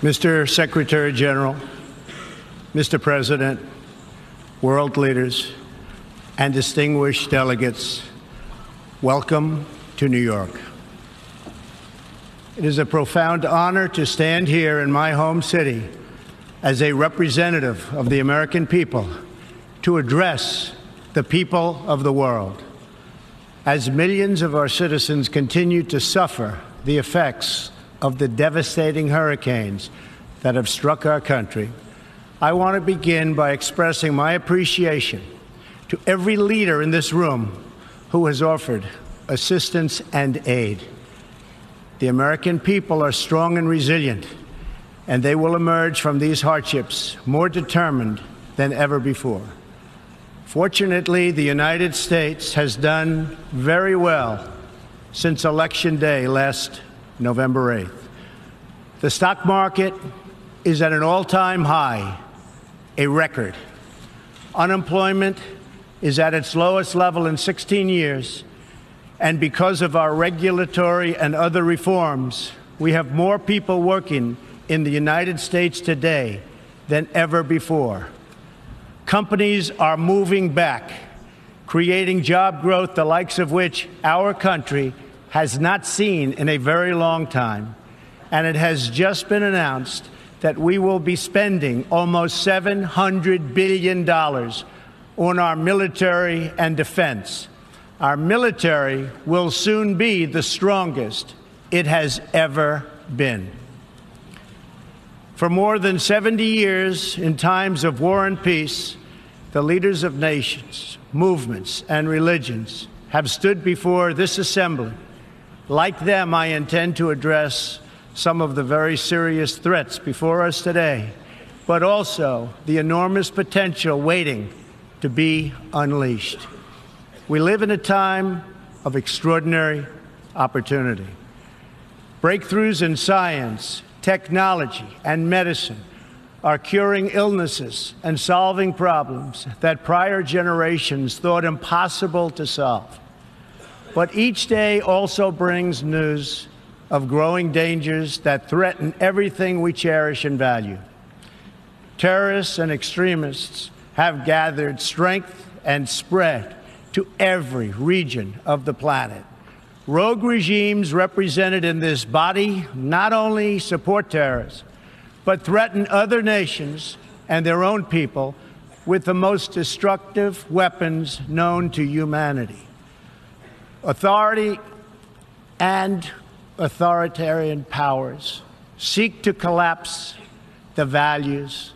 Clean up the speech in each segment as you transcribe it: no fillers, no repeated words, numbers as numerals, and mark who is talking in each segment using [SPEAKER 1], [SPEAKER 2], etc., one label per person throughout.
[SPEAKER 1] Mr. Secretary General, Mr. President, world leaders, and distinguished delegates, welcome to New York. It is a profound honor to stand here in my home city as a representative of the American people to address the people of the world. As millions of our citizens continue to suffer the effects of the devastating hurricanes that have struck our country, I want to begin by expressing my appreciation to every leader in this room who has offered assistance and aid. The American people are strong and resilient, and they will emerge from these hardships more determined than ever before. Fortunately, the United States has done very well since Election Day last November 8th. The stock market is at an all-time high, a record. Unemployment is at its lowest level in 16 years, and because of our regulatory and other reforms, we have more people working in the United States today than ever before. Companies are moving back, creating job growth the likes of which our country has not seen in a very long time. And it has just been announced that we will be spending almost $700 billion on our military and defense. Our military will soon be the strongest it has ever been. For more than 70 years, in times of war and peace, the leaders of nations, movements, and religions have stood before this assembly. Like them, I intend to address some of the very serious threats before us today, but also the enormous potential waiting to be unleashed. We live in a time of extraordinary opportunity. Breakthroughs in science, technology, and medicine are curing illnesses and solving problems that prior generations thought impossible to solve. But each day also brings news of growing dangers that threaten everything we cherish and value. Terrorists and extremists have gathered strength and spread to every region of the planet. Rogue regimes represented in this body not only support terrorists, but threaten other nations and their own people with the most destructive weapons known to humanity. Authority and authoritarian powers seek to collapse the values,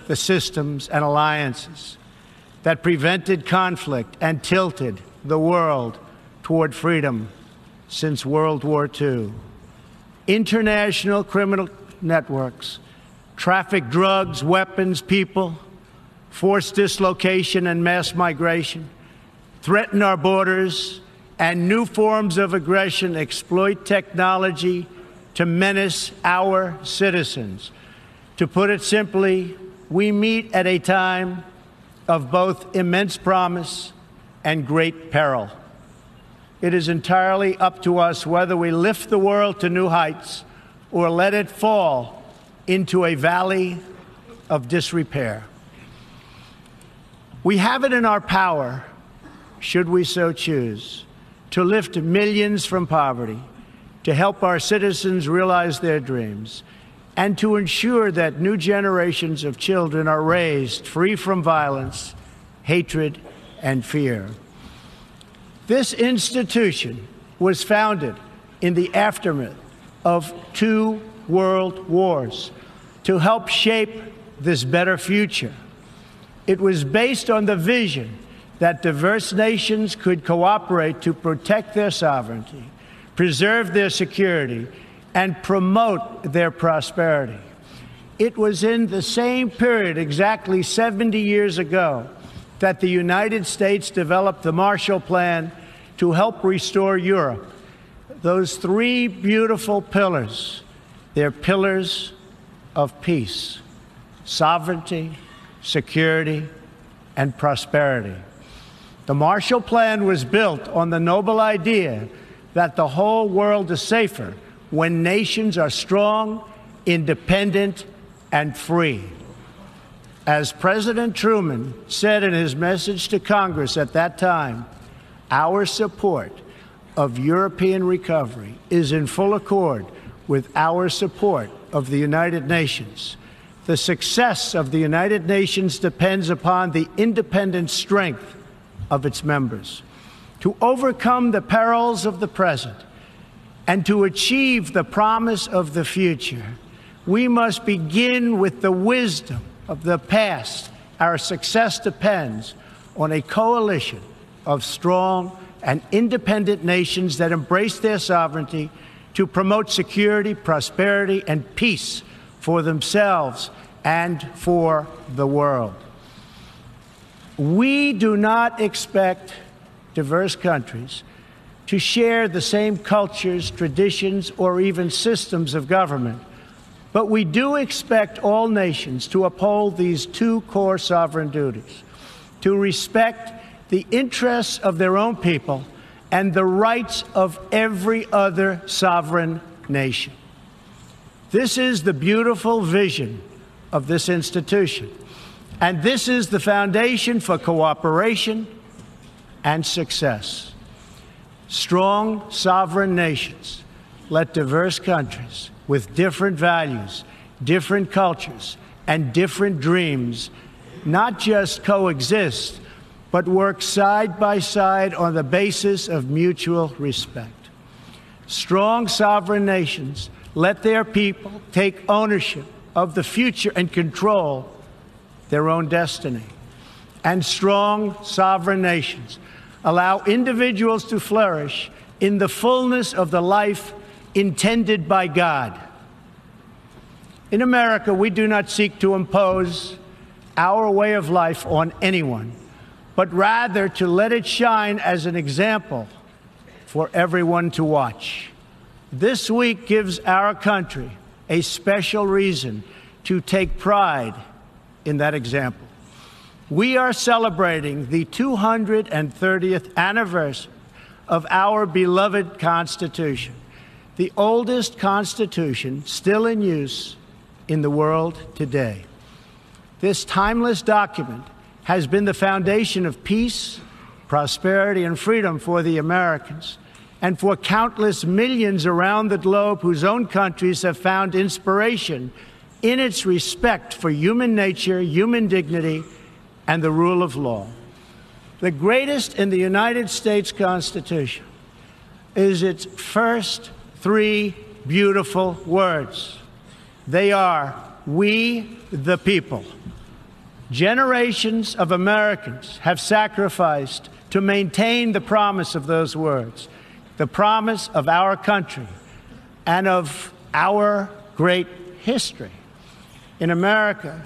[SPEAKER 1] the systems, and alliances that prevented conflict and tilted the world toward freedom since World War II. International criminal networks traffic drugs, weapons, people, force dislocation and mass migration, threaten our borders, and new forms of aggression exploit technology to menace our citizens. To put it simply, we meet at a time of both immense promise and great peril. It is entirely up to us whether we lift the world to new heights or let it fall into a valley of disrepair. We have it in our power, should we so choose, to lift millions from poverty, to help our citizens realize their dreams, and to ensure that new generations of children are raised free from violence, hatred, and fear. This institution was founded in the aftermath of 2 world wars to help shape this better future. It was based on the vision that diverse nations could cooperate to protect their sovereignty, preserve their security, and promote their prosperity. It was in the same period, exactly 70 years ago, that the United States developed the Marshall Plan to help restore Europe. Those 3 beautiful pillars, they're pillars of peace, sovereignty, security, and prosperity. The Marshall Plan was built on the noble idea that the whole world is safer when nations are strong independent, and free. As President Truman said in his message to Congress at that time, our support of European recovery is in full accord with our support of the United Nations. The success of the United Nations depends upon the independent strength of its members. To overcome the perils of the present and to achieve the promise of the future, we must begin with the wisdom of the past. Our success depends on a coalition of strong and independent nations that embrace their sovereignty to promote security, prosperity, and peace for themselves and for the world. We do not expect diverse countries to share the same cultures, traditions, or even systems of government, but we do expect all nations to uphold these two core sovereign duties: to respect the interests of their own people and the rights of every other sovereign nation. This is the beautiful vision of this institution, and this is the foundation for cooperation and success. Strong sovereign nations let diverse countries with different values, different cultures, and different dreams not just coexist, but work side by side on the basis of mutual respect. Strong sovereign nations let their people take ownership of the future and control their own destiny. And strong sovereign nations allow individuals to flourish in the fullness of the life intended by God. In America, we do not seek to impose our way of life on anyone, but rather to let it shine as an example for everyone to watch. This week gives our country a special reason to take pride in that example. We are celebrating the 230th anniversary of our beloved Constitution, the oldest Constitution still in use in the world today. This timeless document has been the foundation of peace, prosperity, and freedom for the Americans and for countless millions around the globe whose own countries have found inspiration in its respect for human nature, human dignity, and the rule of law. The greatest in the United States Constitution is its first three beautiful words. They are, "We the people." Generations of Americans have sacrificed to maintain the promise of those words, the promise of our country and of our great history. In America,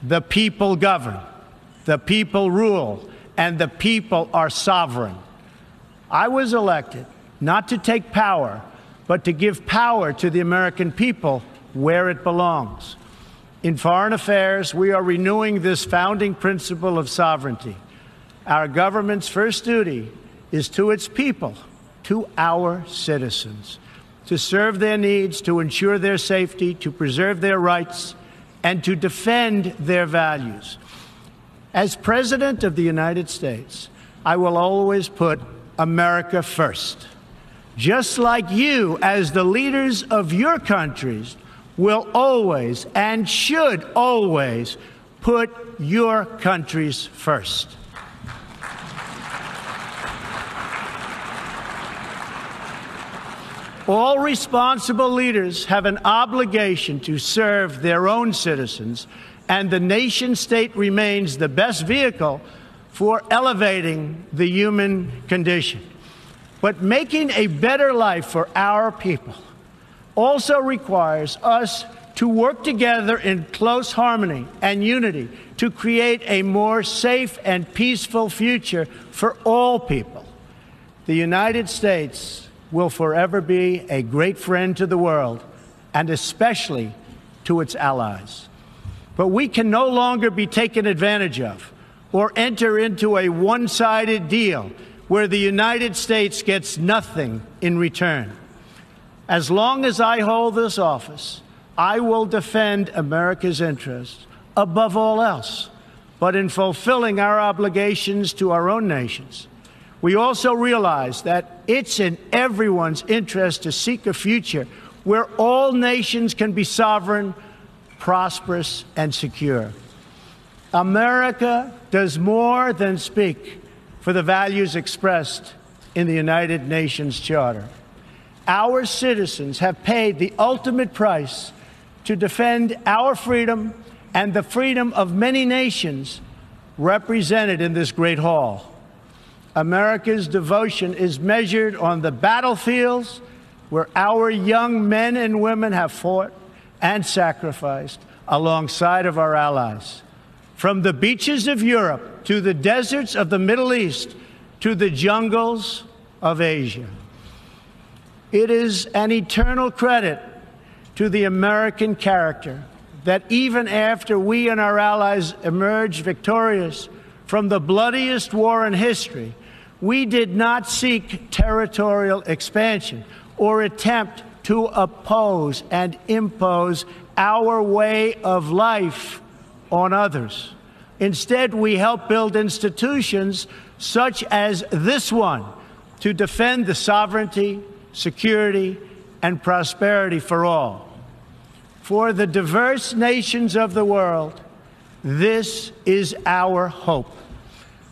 [SPEAKER 1] the people govern, the people rule, and the people are sovereign. I was elected not to take power, but to give power to the American people where it belongs. In foreign affairs, we are renewing this founding principle of sovereignty. Our government's first duty is to its people, to our citizens, to serve their needs, to ensure their safety, to preserve their rights, and to defend their values. As President of the United States, I will always put America first, just like you, as the leaders of your countries, will always and should always put your countries first. All responsible leaders have an obligation to serve their own citizens, and the nation-state remains the best vehicle for elevating the human condition. But making a better life for our people also requires us to work together in close harmony and unity to create a more safe and peaceful future for all people. The United States will forever be a great friend to the world, and especially to its allies. But we can no longer be taken advantage of or enter into a one-sided deal where the United States gets nothing in return. As long as I hold this office, I will defend America's interests above all else, but in fulfilling our obligations to our own nations. We also realize that it's in everyone's interest to seek a future where all nations can be sovereign, prosperous, and secure. America does more than speak for the values expressed in the United Nations Charter. Our citizens have paid the ultimate price to defend our freedom and the freedom of many nations represented in this great hall. America's devotion is measured on the battlefields where our young men and women have fought and sacrificed alongside of our allies. From the beaches of Europe to the deserts of the Middle East to the jungles of Asia. It is an eternal credit to the American character that even after we and our allies emerged victorious from the bloodiest war in history, we did not seek territorial expansion or attempt to oppose and impose our way of life on others. Instead, we helped build institutions such as this one to defend the sovereignty, security, and prosperity for all. For the diverse nations of the world, this is our hope.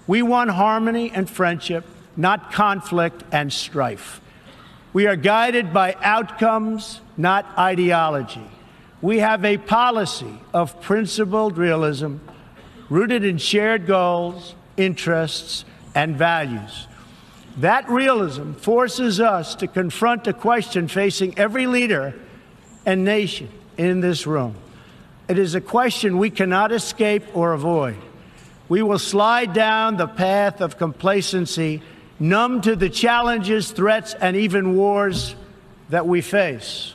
[SPEAKER 1] We want harmony and friendship, not conflict and strife. We are guided by outcomes, not ideology. We have a policy of principled realism rooted in shared goals, interests, and values. That realism forces us to confront a question facing every leader and nation in this room. It is a question we cannot escape or avoid. We will slide down the path of complacency, numb to the challenges, threats, and even wars that we face.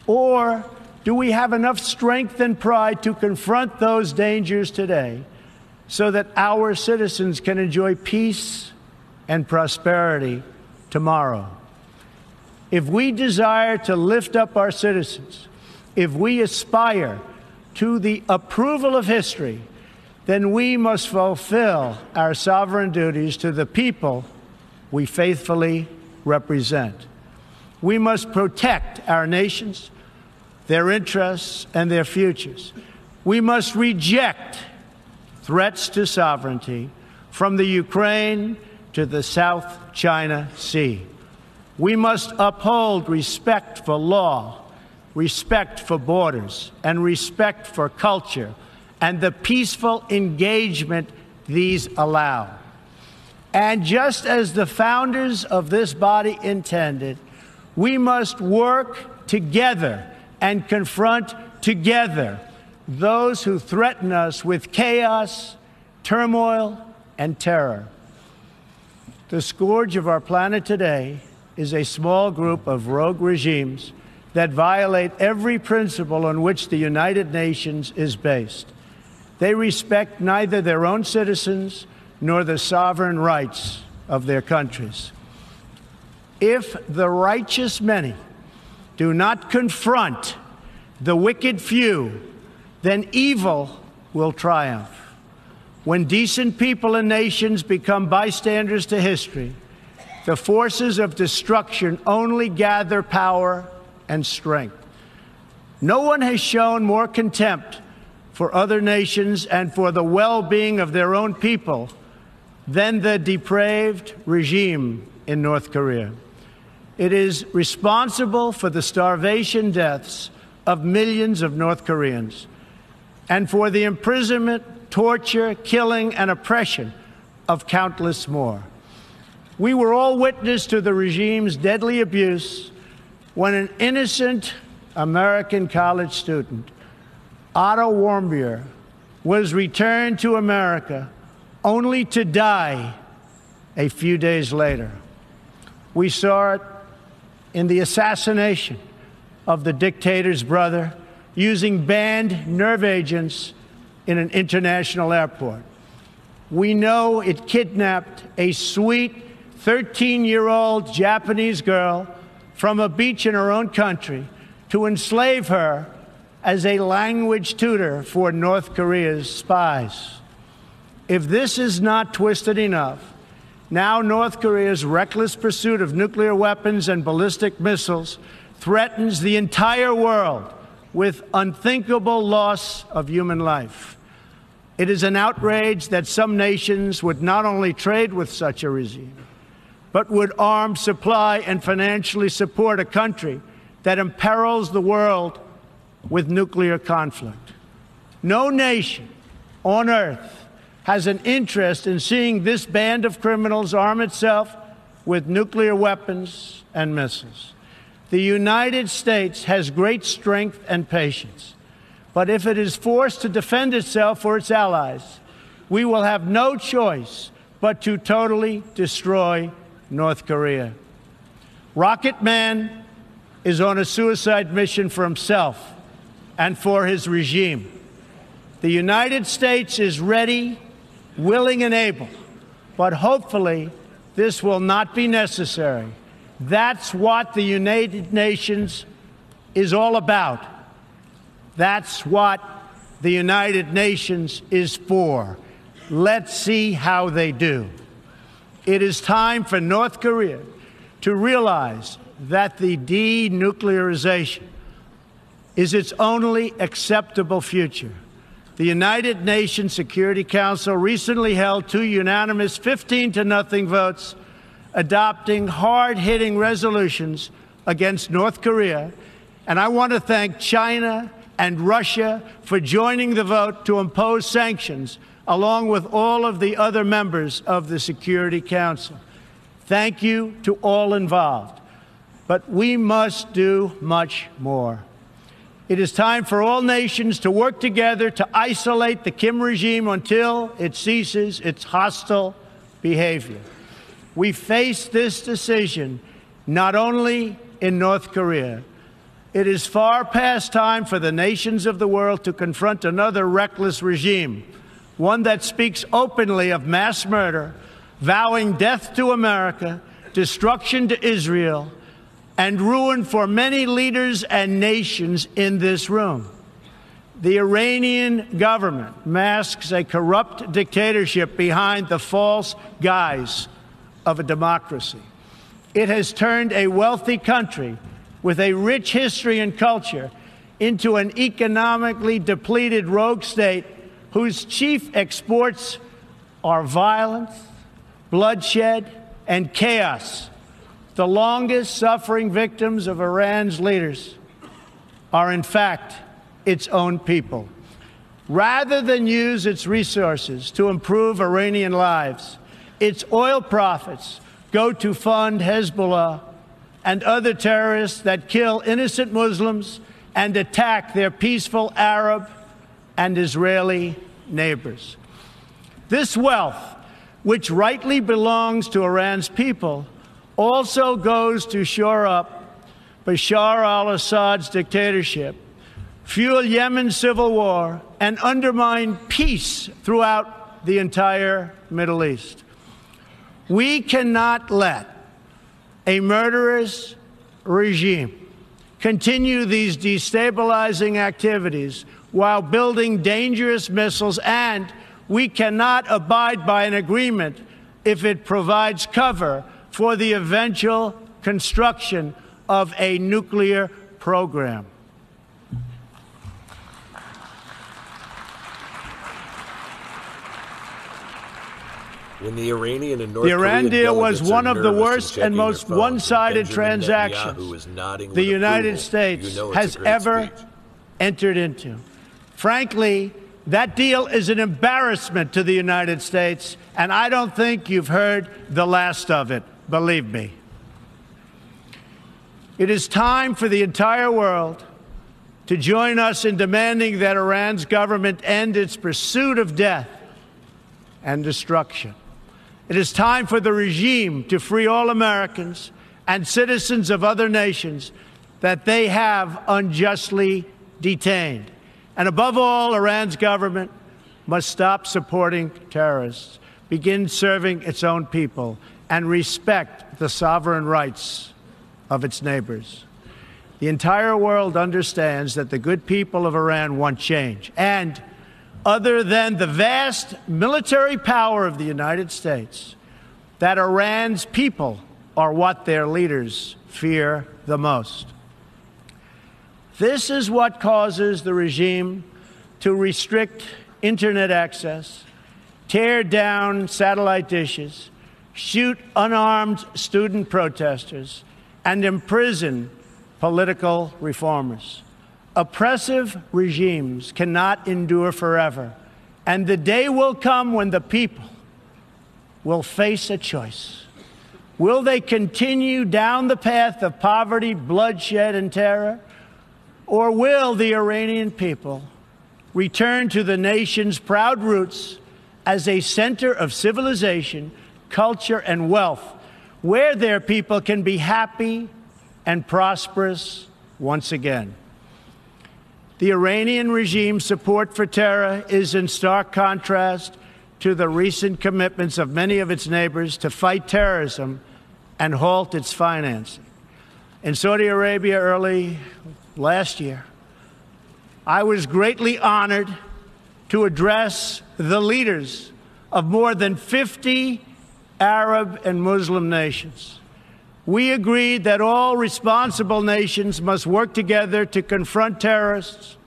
[SPEAKER 1] Or do we have enough strength and pride to confront those dangers today so that our citizens can enjoy peace and prosperity tomorrow? If we desire to lift up our citizens, if we aspire to the approval of history, then we must fulfill our sovereign duties to the people we faithfully represent. We must protect our nations, their interests, and their futures. We must reject threats to sovereignty from the Ukraine to the South China Sea. We must uphold respect for law, respect for borders, and respect for culture, and the peaceful engagement these allow. And just as the founders of this body intended, we must work together and confront together those who threaten us with chaos, turmoil, and terror. The scourge of our planet today is a small group of rogue regimes that violate every principle on which the United Nations is based. They respect neither their own citizens nor the sovereign rights of their countries. If the righteous many do not confront the wicked few, then evil will triumph. When decent people and nations become bystanders to history, the forces of destruction only gather power and strength. No one has shown more contempt for other nations and for the well-being of their own people than the depraved regime in North Korea. It is responsible for the starvation deaths of millions of North Koreans and for the imprisonment, torture, killing, and oppression of countless more. We were all witness to the regime's deadly abuse when an innocent American college student, Otto Warmbier, was returned to America only to die a few days later. We saw it in the assassination of the dictator's brother using banned nerve agents in an international airport. We know it kidnapped a sweet 13-year-old Japanese girl from a beach in her own country to enslave her as a language tutor for North Korea's spies. If this is not twisted enough, now North Korea's reckless pursuit of nuclear weapons and ballistic missiles threatens the entire world with unthinkable loss of human life. It is an outrage that some nations would not only trade with such a regime, but would arm, supply, and financially support a country that imperils the world with nuclear conflict. No nation on earth has an interest in seeing this band of criminals arm itself with nuclear weapons and missiles. The United States has great strength and patience, but if it is forced to defend itself or its allies, we will have no choice but to totally destroy North Korea. Rocket Man is on a suicide mission for himself and for his regime. The United States is ready, willing, and able, but hopefully this will not be necessary. That's what the United Nations is all about. That's what the United Nations is for. Let's see how they do. It is time for North Korea to realize that the denuclearization is its only acceptable future. The United Nations Security Council recently held 2 unanimous 15-0 votes adopting hard-hitting resolutions against North Korea, and I want to thank China and Russia for joining the vote to impose sanctions, along with all of the other members of the Security Council. Thank you to all involved. But we must do much more. It is time for all nations to work together to isolate the Kim regime until it ceases its hostile behavior. We face this decision not only in North Korea. It is far past time for the nations of the world to confront another reckless regime, one that speaks openly of mass murder, vowing death to America, destruction to Israel, and ruin for many leaders and nations in this room. The Iranian government masks a corrupt dictatorship behind the false guise of a democracy. It has turned a wealthy country with a rich history and culture into an economically depleted rogue state whose chief exports are violence, bloodshed, and chaos. The longest suffering victims of Iran's leaders are, in fact, its own people. Rather than use its resources to improve Iranian lives, its oil profits go to fund Hezbollah and other terrorists that kill innocent Muslims and attack their peaceful Arab and Israeli neighbors. This wealth, which rightly belongs to Iran's people, also goes to shore up Bashar al-Assad's dictatorship, fuel Yemen's civil war, and undermine peace throughout the entire Middle East. We cannot let a murderous regime continue these destabilizing activities while building dangerous missiles, and we cannot abide by an agreement if it provides cover for the eventual construction of a nuclear program.
[SPEAKER 2] When the Iranian and North
[SPEAKER 1] The Iran
[SPEAKER 2] Korean
[SPEAKER 1] deal was
[SPEAKER 2] delegates
[SPEAKER 1] one
[SPEAKER 2] are
[SPEAKER 1] of the
[SPEAKER 2] nervous
[SPEAKER 1] worst and
[SPEAKER 2] checking
[SPEAKER 1] most
[SPEAKER 2] their phones,
[SPEAKER 1] one-sided
[SPEAKER 2] Benjamin Netanyahu
[SPEAKER 1] transactions
[SPEAKER 2] is nodding
[SPEAKER 1] the
[SPEAKER 2] with
[SPEAKER 1] United
[SPEAKER 2] approval.
[SPEAKER 1] States
[SPEAKER 2] You know it's
[SPEAKER 1] has
[SPEAKER 2] a great
[SPEAKER 1] ever
[SPEAKER 2] speech.
[SPEAKER 1] entered into. Frankly, that deal is an embarrassment to the United States, and I don't think you've heard the last of it, believe me. It is time for the entire world to join us in demanding that Iran's government end its pursuit of death and destruction. It is time for the regime to free all Americans and citizens of other nations that they have unjustly detained. And above all, Iran's government must stop supporting terrorists, begin serving its own people, and respect the sovereign rights of its neighbors. The entire world understands that the good people of Iran want change. And other than the vast military power of the United States, that Iran's people are what their leaders fear the most. This is what causes the regime to restrict internet access, tear down satellite dishes, shoot unarmed student protesters, and imprison political reformers. Oppressive regimes cannot endure forever, and the day will come when the people will face a choice. Will they continue down the path of poverty, bloodshed, and terror, or will the Iranian people return to the nation's proud roots as a center of civilization, culture, and wealth, where their people can be happy and prosperous once again? The Iranian regime's support for terror is in stark contrast to the recent commitments of many of its neighbors to fight terrorism and halt its financing. In Saudi Arabia early last year, I was greatly honored to address the leaders of more than 50 Arab and Muslim nations. We agreed that all responsible nations must work together to confront terrorists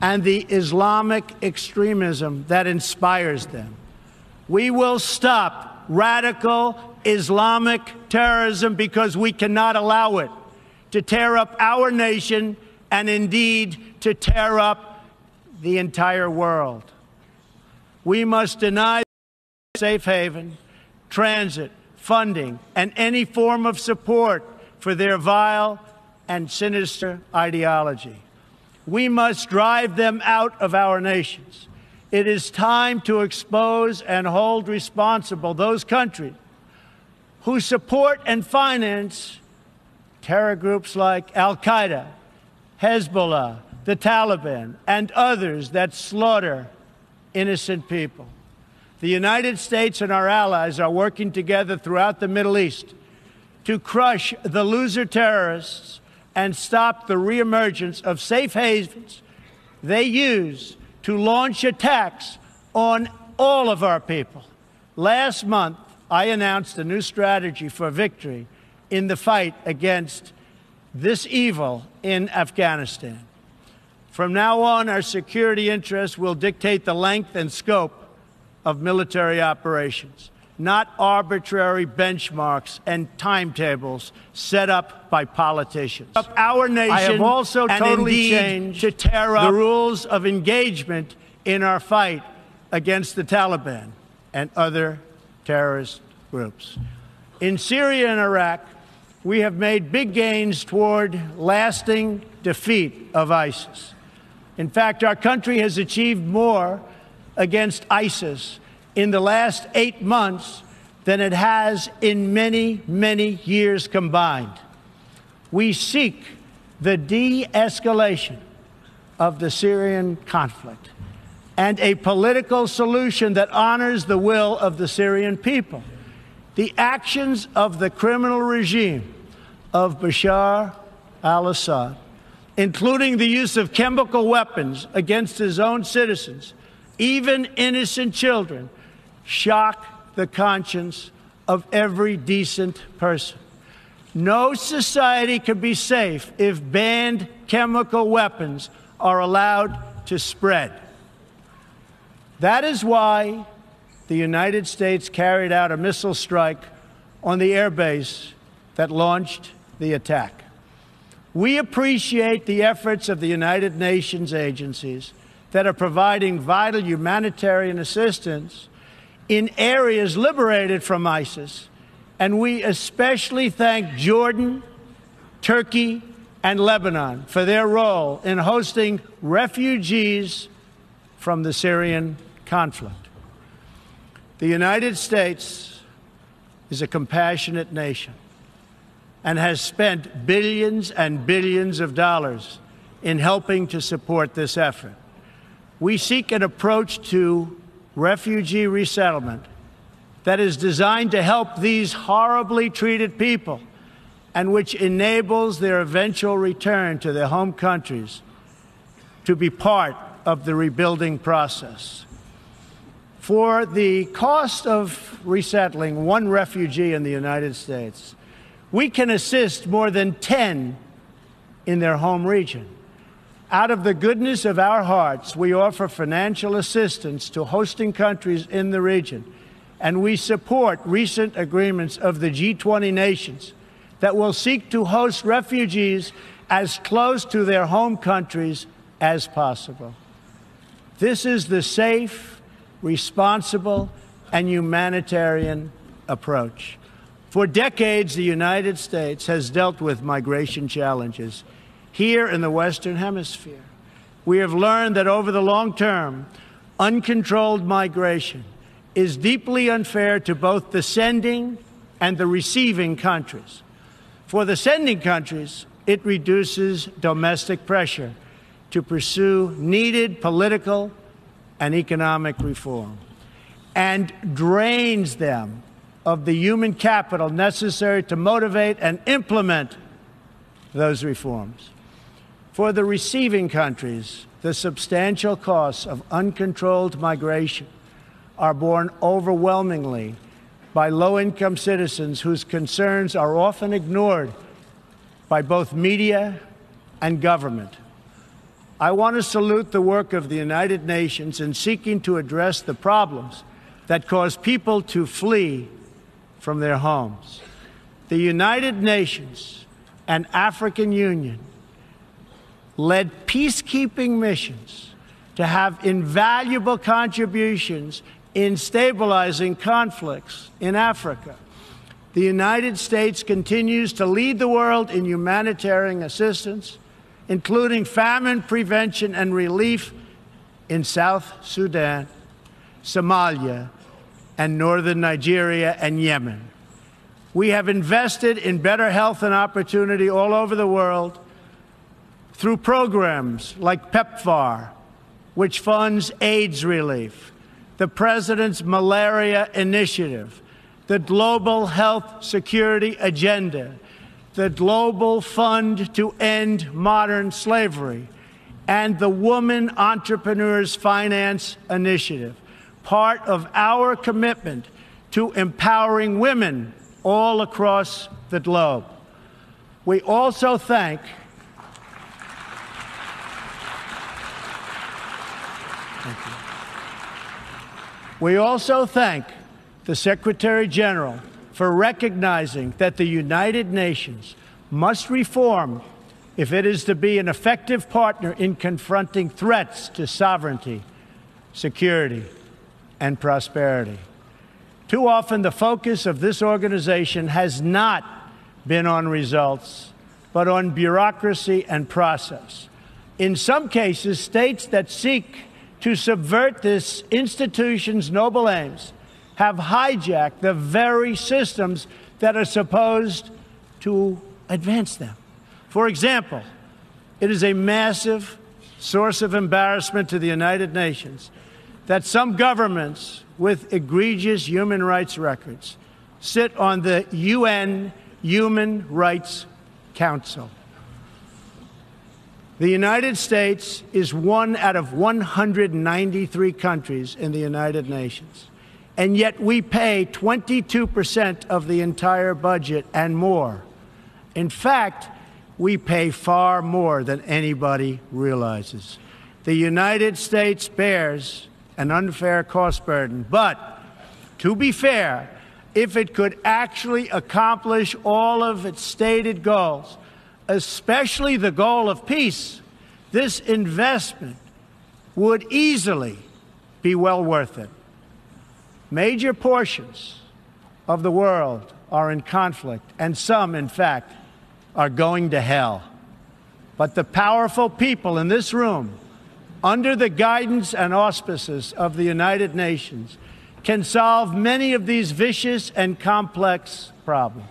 [SPEAKER 1] and the Islamic extremism that inspires them. We will stop radical Islamic terrorism because we cannot allow it to tear up our nation and indeed to tear up the entire world. We must deny safe haven, transit, funding, and any form of support for their vile and sinister ideology. We must drive them out of our nations. It is time to expose and hold responsible those countries who support and finance terror groups like Al-Qaeda, Hezbollah, the Taliban, and others that slaughter innocent people. The United States and our allies are working together throughout the Middle East to crush the loser terrorists and stop the reemergence of safe havens they use to launch attacks on all of our people. Last month, I announced a new strategy for victory in the fight against this evil in Afghanistan. From now on, our security interests will dictate the length and scope of military operations, not arbitrary benchmarks and timetables set up by politicians. Our nation I have also totally changed to tear up the rules of engagement in our fight against the Taliban and other terrorist groups. In Syria and Iraq, we have made big gains toward lasting defeat of ISIS. In fact, our country has achieved more against ISIS in the last 8 months than it has in many, many years combined. We seek the de-escalation of the Syrian conflict and a political solution that honors the will of the Syrian people. The actions of the criminal regime of Bashar al-Assad, including the use of chemical weapons against his own citizens, even innocent children, shock the conscience of every decent person. No society can be safe if banned chemical weapons are allowed to spread. That is why the United States carried out a missile strike on the airbase that launched the attack. We appreciate the efforts of the United Nations agencies that are providing vital humanitarian assistance in areas liberated from ISIS, and we especially thank Jordan, Turkey, and Lebanon for their role in hosting refugees from the Syrian conflict. The United States is a compassionate nation and has spent billions and billions of dollars in helping to support this effort. We seek an approach to refugee resettlement that is designed to help these horribly treated people and which enables their eventual return to their home countries to be part of the rebuilding process. For the cost of resettling one refugee in the United States, we can assist more than 10 in their home region. Out of the goodness of our hearts, we offer financial assistance to hosting countries in the region, and we support recent agreements of the G20 nations that will seek to host refugees as close to their home countries as possible. This is the safe, responsible, and humanitarian approach. For decades, the United States has dealt with migration challenges here in the Western Hemisphere. We have learned that over the long term, uncontrolled migration is deeply unfair to both the sending and the receiving countries. For the sending countries, it reduces domestic pressure to pursue needed political and economic reform and drains them of the human capital necessary to motivate and implement those reforms. For the receiving countries, the substantial costs of uncontrolled migration are borne overwhelmingly by low-income citizens whose concerns are often ignored by both media and government. I want to salute the work of the United Nations in seeking to address the problems that cause people to flee from their homes. The United Nations and African Union led peacekeeping missions to have invaluable contributions in stabilizing conflicts in Africa. The United States continues to lead the world in humanitarian assistance, including famine prevention and relief in South Sudan, Somalia, and northern Nigeria and Yemen. We have invested in better health and opportunity all over the world through programs like PEPFAR, which funds AIDS relief, the President's Malaria Initiative, the Global Health Security Agenda, the Global Fund to End Modern Slavery, and the Woman Entrepreneurs Finance Initiative, part of our commitment to empowering women all across the globe. We also thank the Secretary General for recognizing that the United Nations must reform if it is to be an effective partner in confronting threats to sovereignty, security, and prosperity. Too often, the focus of this organization has not been on results, but on bureaucracy and process. In some cases, states that seek to subvert this institution's noble aims have hijacked the very systems that are supposed to advance them. For example, it is a massive source of embarrassment to the United Nations that some governments with egregious human rights records sit on the UN Human Rights Council. The United States is one out of 193 countries in the United Nations, and yet we pay 22% of the entire budget and more. In fact, we pay far more than anybody realizes. The United States bears an unfair cost burden, but to be fair, if it could actually accomplish all of its stated goals, especially the goal of peace, this investment would easily be well worth it. Major portions of the world are in conflict, and some, in fact, are going to hell. But the powerful people in this room, under the guidance and auspices of the United Nations, can solve many of these vicious and complex problems.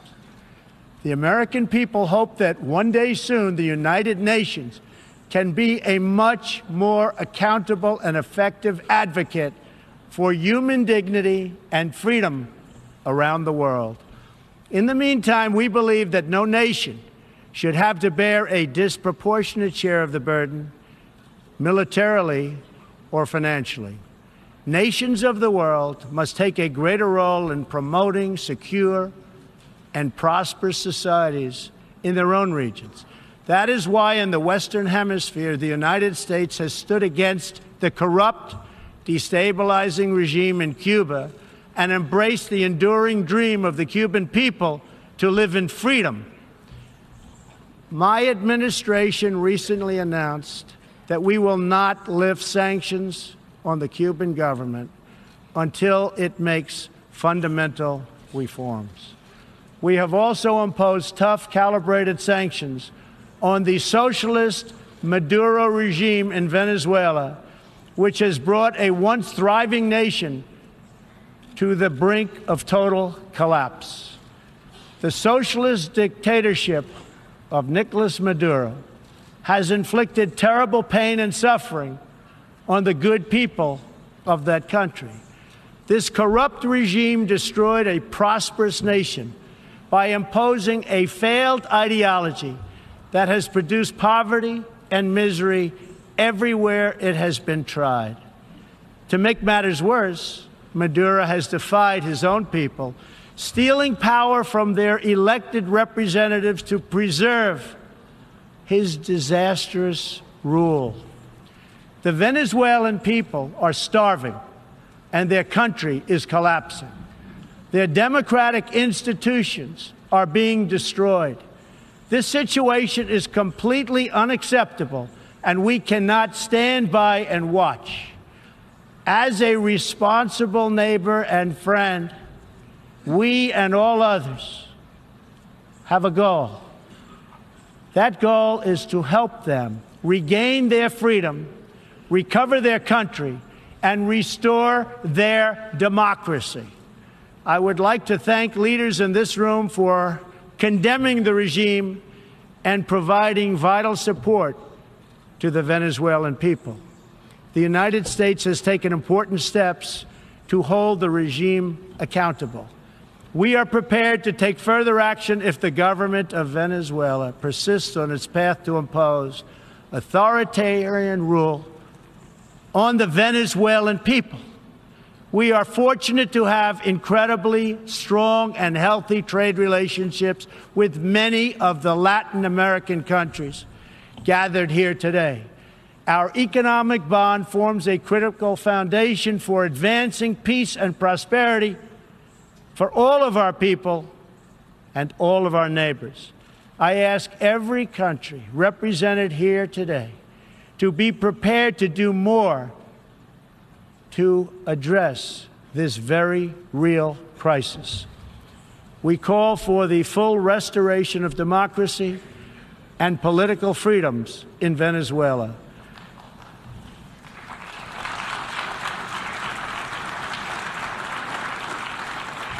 [SPEAKER 1] The American people hope that one day soon the United Nations can be a much more accountable and effective advocate for human dignity and freedom around the world. In the meantime, we believe that no nation should have to bear a disproportionate share of the burden, militarily or financially. Nations of the world must take a greater role in promoting secure and prosperous societies in their own regions. That is why in the Western Hemisphere, the United States has stood against the corrupt, destabilizing regime in Cuba and embraced the enduring dream of the Cuban people to live in freedom. My administration recently announced that we will not lift sanctions on the Cuban government until it makes fundamental reforms. We have also imposed tough, calibrated sanctions on the socialist Maduro regime in Venezuela, which has brought a once thriving nation to the brink of total collapse. The socialist dictatorship of Nicolas Maduro has inflicted terrible pain and suffering on the good people of that country. This corrupt regime destroyed a prosperous nation by imposing a failed ideology that has produced poverty and misery everywhere it has been tried. To make matters worse, Maduro has defied his own people, stealing power from their elected representatives to preserve his disastrous rule. The Venezuelan people are starving, and their country is collapsing. Their democratic institutions are being destroyed. This situation is completely unacceptable, and we cannot stand by and watch. As a responsible neighbor and friend, we and all others have a goal. That goal is to help them regain their freedom, recover their country, and restore their democracy. I would like to thank leaders in this room for condemning the regime and providing vital support to the Venezuelan people. The United States has taken important steps to hold the regime accountable. We are prepared to take further action if the government of Venezuela persists on its path to impose authoritarian rule on the Venezuelan people. We are fortunate to have incredibly strong and healthy trade relationships with many of the Latin American countries gathered here today. Our economic bond forms a critical foundation for advancing peace and prosperity for all of our people and all of our neighbors. I ask every country represented here today to be prepared to do more to address this very real crisis. We call for the full restoration of democracy and political freedoms in Venezuela.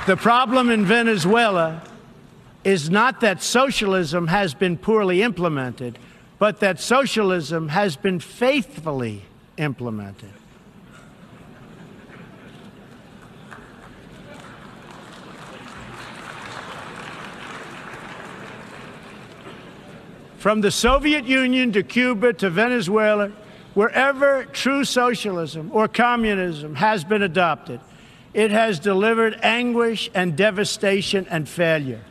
[SPEAKER 1] The problem in Venezuela is not that socialism has been poorly implemented, but that socialism has been faithfully implemented. From the Soviet Union to Cuba to Venezuela, wherever true socialism or communism has been adopted, it has delivered anguish and devastation and failure.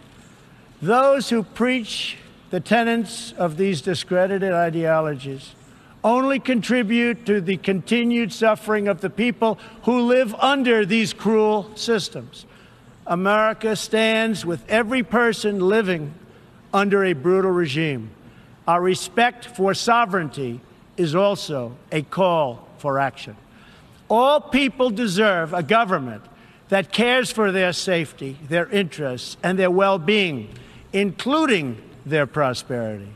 [SPEAKER 1] Those who preach the tenets of these discredited ideologies only contribute to the continued suffering of the people who live under these cruel systems. America stands with every person living under a brutal regime. Our respect for sovereignty is also a call for action. All people deserve a government that cares for their safety, their interests, and their well-being, including their prosperity.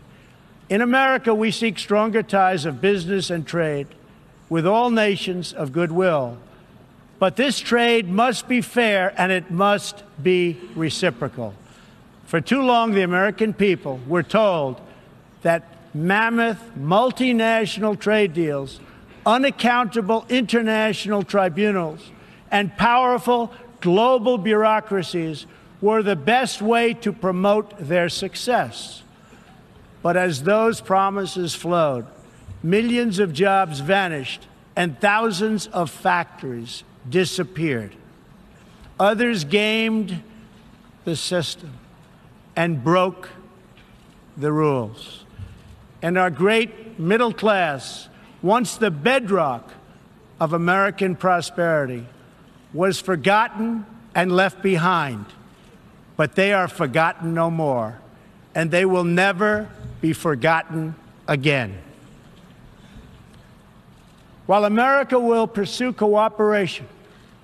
[SPEAKER 1] In America, we seek stronger ties of business and trade with all nations of goodwill. But this trade must be fair, and it must be reciprocal. For too long, the American people were told that mammoth multinational trade deals, unaccountable international tribunals, and powerful global bureaucracies were the best way to promote their success. But as those promises flowed, millions of jobs vanished and thousands of factories disappeared. Others gamed the system and broke the rules. And our great middle class, once the bedrock of American prosperity, was forgotten and left behind. But they are forgotten no more, and they will never be forgotten again. While America will pursue cooperation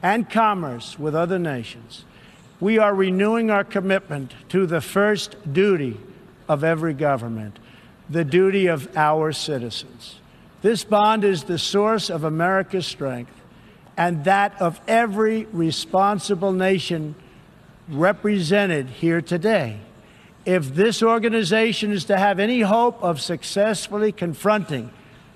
[SPEAKER 1] and commerce with other nations, we are renewing our commitment to the first duty of every government, the duty of our citizens. This bond is the source of America's strength and that of every responsible nation represented here today. If this organization is to have any hope of successfully confronting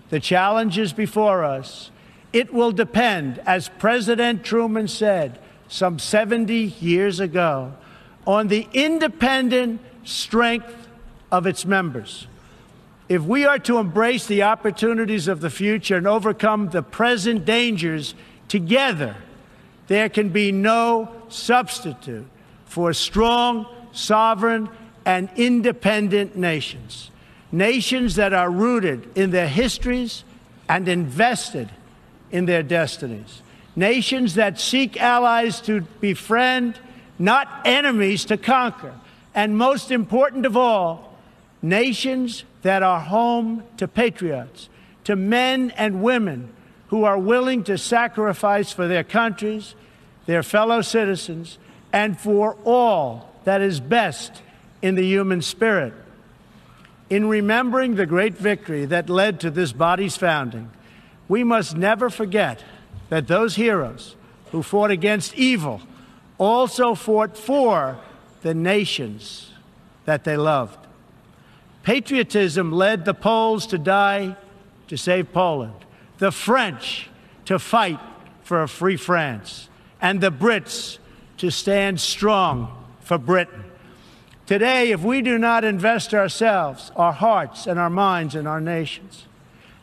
[SPEAKER 1] the challenges before us, it will depend, as President Truman said some 70 years ago, on the independent strength of its members. If we are to embrace the opportunities of the future and overcome the present dangers together, there can be no substitute for strong, sovereign, and independent nations. Nations that are rooted in their histories and invested in their destinies. Nations that seek allies to befriend, not enemies to conquer. And most important of all, nations that are home to patriots, to men and women who are willing to sacrifice for their countries, their fellow citizens, and for all that is best in the human spirit. In remembering the great victory that led to this body's founding, we must never forget that those heroes who fought against evil also fought for the nations that they loved. Patriotism led the Poles to die to save Poland, the French to fight for a free France, and the Brits to stand strong for Britain. Today, if we do not invest ourselves, our hearts, and our minds in our nations,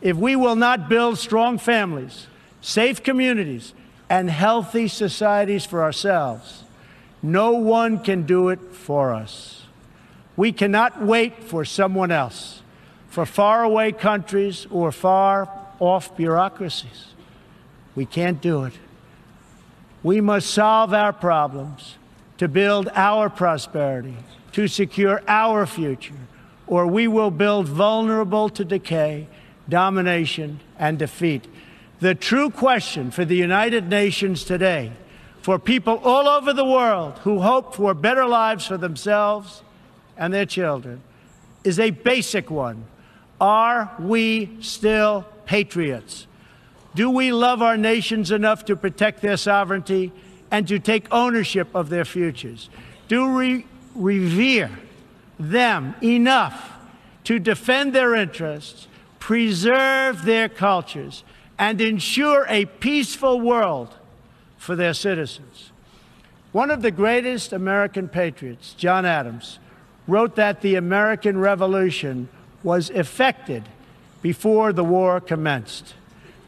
[SPEAKER 1] if we will not build strong families, safe communities, and healthy societies for ourselves, no one can do it for us. We cannot wait for someone else, for faraway countries or far-off bureaucracies. We can't do it. We must solve our problems to build our prosperity, to secure our future, or we will build vulnerable to decay, domination, and defeat. The true question for the United Nations today, for people all over the world who hope for better lives for themselves and their children, is a basic one. Are we still patriots? Do we love our nations enough to protect their sovereignty and to take ownership of their futures? Do we revere them enough to defend their interests, preserve their cultures, and ensure a peaceful world for their citizens? One of the greatest American patriots, John Adams, wrote that the American Revolution was effected before the war commenced.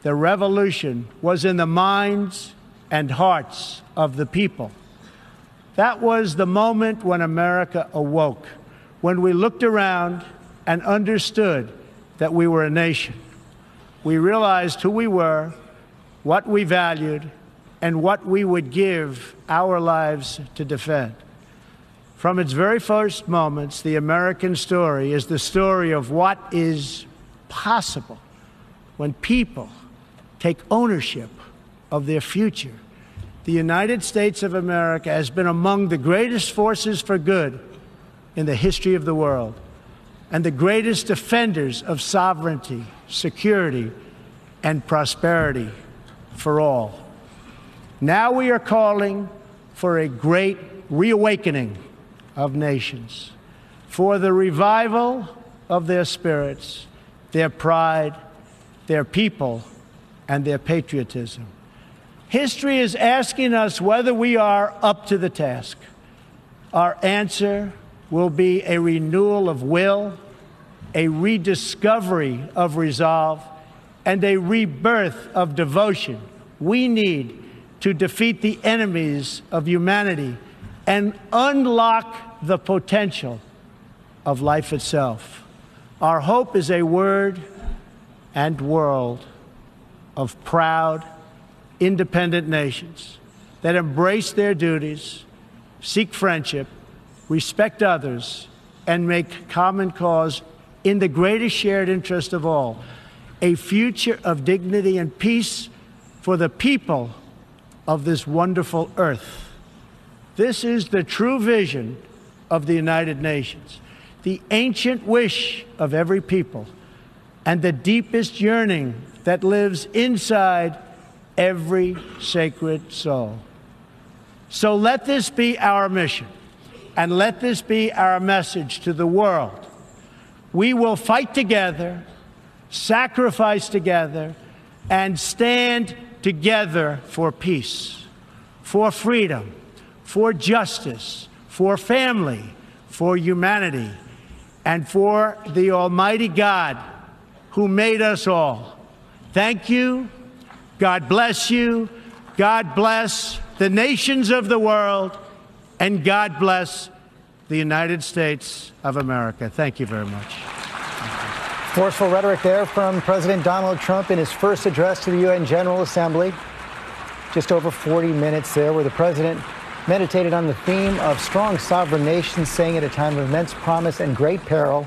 [SPEAKER 1] The revolution was in the minds and hearts of the people. That was the moment when America awoke, when we looked around and understood that we were a nation. We realized who we were, what we valued, and what we would give our lives to defend. From its very first moments, the American story is the story of what is possible when people take ownership of their future. The United States of America has been among the greatest forces for good in the history of the world, and the greatest defenders of sovereignty, security, and prosperity for all. Now we are calling for a great reawakening of nations, for the revival of their spirits, their pride, their people, and their patriotism. History is asking us whether we are up to the task. Our answer will be a renewal of will, a rediscovery of resolve, and a rebirth of devotion we need to defeat the enemies of humanity and unlock the potential of life itself. Our hope is a word and world of proud, independent nations that embrace their duties, seek friendship, respect others, and make common cause in the greatest shared interest of all, a future of dignity and peace for the people of this wonderful earth. This is the true vision of the United Nations, the ancient wish of every people, and the deepest yearning that lives inside every sacred soul. So let this be our mission, and let this be our message to the world. We will fight together, sacrifice together, and stand together for peace, for freedom, for justice, for family, for humanity, and for the Almighty God who made us all. Thank you. God bless you. God bless the nations of the world, and God bless the United States of America. Thank you very much.
[SPEAKER 3] Forceful rhetoric there from President Donald Trump in his first address to the UN General Assembly. Just over 40 minutes there where the president meditated on the theme of strong sovereign nations, saying at a time of immense promise and great peril,